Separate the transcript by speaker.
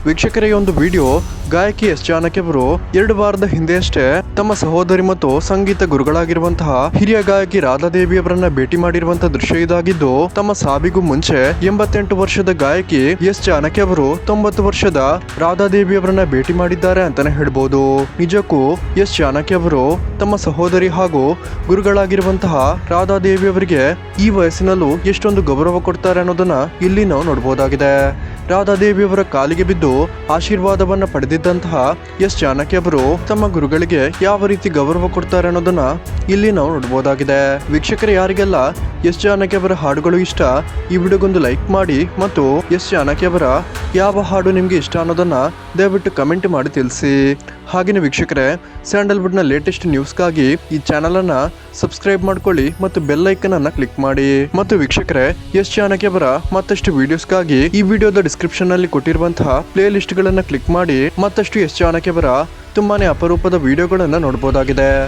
Speaker 1: ವೀಕ್ಷಕರೇ, ಒಂದು ವಿಡಿಯೋ ಗಾಯಕಿ ಎಸ್ ಜಾನಕಿ ಅವರು 2 ವಾರದ ಹಿಂದೆಯಷ್ಟೇ ತಮ್ಮ ಸಹೋದರಿ ಮತ್ತು ಸಂಗೀತ ಗುರುಗಳಾಗಿರುವಂತಹ ಹಿರಿಯ ಗಾಯಕಿ ರಾಧಾದೇವಿಯವರನ್ನ ಭೇಟಿ ಮಾಡಿರುವಂತಹ ದೃಶ್ಯ ಇದಾಗಿದ್ದು, ತಮ್ಮ ಸಾವಿಗೂ ಮುಂಚೆ 88 ವರ್ಷದ ಗಾಯಕಿ ಎಸ್ ಜಾನಕಿ ಅವರು 90 ವರ್ಷದ ರಾಧಾದೇವಿಯವರನ್ನ ಭೇಟಿ ಮಾಡಿದ್ದಾರೆ ಅಂತಾನೆ ಹೇಳ್ಬೋದು. ನಿಜಕ್ಕೂ ಎಸ್ ಜಾನಕಿ ಅವರು ತಮ್ಮ ಸಹೋದರಿ ಹಾಗೂ ಗುರುಗಳಾಗಿರುವಂತಹ ರಾಧಾದೇವಿಯವರಿಗೆ ಈ ವಯಸ್ಸಿನಲ್ಲೂ ಎಷ್ಟೊಂದು ಗೌರವ ಕೊಡ್ತಾರೆ ಅನ್ನೋದನ್ನ ಇಲ್ಲಿ ನಾವು ನೋಡಬಹುದಾಗಿದೆ. ರಾಧಾದೇವಿಯವರ ಕಾಲಿಗೆ ಬಿದ್ದು ಆಶೀರ್ವಾದವನ್ನ ಪಡೆದಿದ್ದಂತಹ ಎಸ್ ಜಾನಕಿ ಅವರು ತಮ್ಮ ಗುರುಗಳಿಗೆ ಯಾವ ರೀತಿ ಗೌರವ ಕೊಡ್ತಾರೆ ಅನ್ನೋದನ್ನ ಇಲ್ಲಿ ನಾವು ನೋಡಬಹುದಾಗಿದೆ. ವೀಕ್ಷಕರೇ, ಯಾರಿಗೆಲ್ಲ ಎಸ್ ಜಾನಕಿ ಅವರ ಹಾಡುಗಳು ಇಷ್ಟ, ಈ ವಿಡಿಯೋಗೊಂದು ಲೈಕ್ ಮಾಡಿ ಮತ್ತು ಎಸ್ ಜಾನಕಿ ಅವರ ಯಾವ ಹಾಡು ನಿಮ್ಗೆ ಇಷ್ಟ ಅನ್ನೋದನ್ನ ದಯವಿಟ್ಟು ಕಮೆಂಟ್ ಮಾಡಿ ತಿಳಿಸಿ. ಹಾಗೆಯೇ ವೀಕ್ಷಕರೇ, ಸ್ಯಾಂಡಲ್ವುಡ್ನ ಲೇಟೆಸ್ಟ್ ನ್ಯೂಸ್ಗಾಗಿ ಈ ಚಾನಲ್ ಅನ್ನ ಸಬ್ಸ್ಕ್ರೈಬ್ ಮಾಡ್ಕೊಳ್ಳಿ ಮತ್ತು ಬೆಲ್ ಐಕನ್ ಅನ್ನ ಕ್ಲಿಕ್ ಮಾಡಿ. ಮತ್ತು ವೀಕ್ಷಕರೇ, ಎಸ್ ಜಾನಕಿ ಅವರ ಮತ್ತಷ್ಟು ವಿಡಿಯೋಸ್ಗಾಗಿ ಈ ವಿಡಿಯೋದ ಡಿಸ್ಕ್ರಿಪ್ಷನ್ ನಲ್ಲಿ ಕೊಟ್ಟಿರುವಂತಹ ಪ್ಲೇ ಲಿಸ್ಟ್ ಗಳನ್ನ ಕ್ಲಿಕ್ ಮಾಡಿ ಮತ್ತಷ್ಟು ಎಸ್ ಜಾನಕಿ ಅವರ ತುಂಬಾನೇ ಅಪರೂಪದ ವಿಡಿಯೋಗಳನ್ನ ನೋಡಬಹುದಾಗಿದೆ.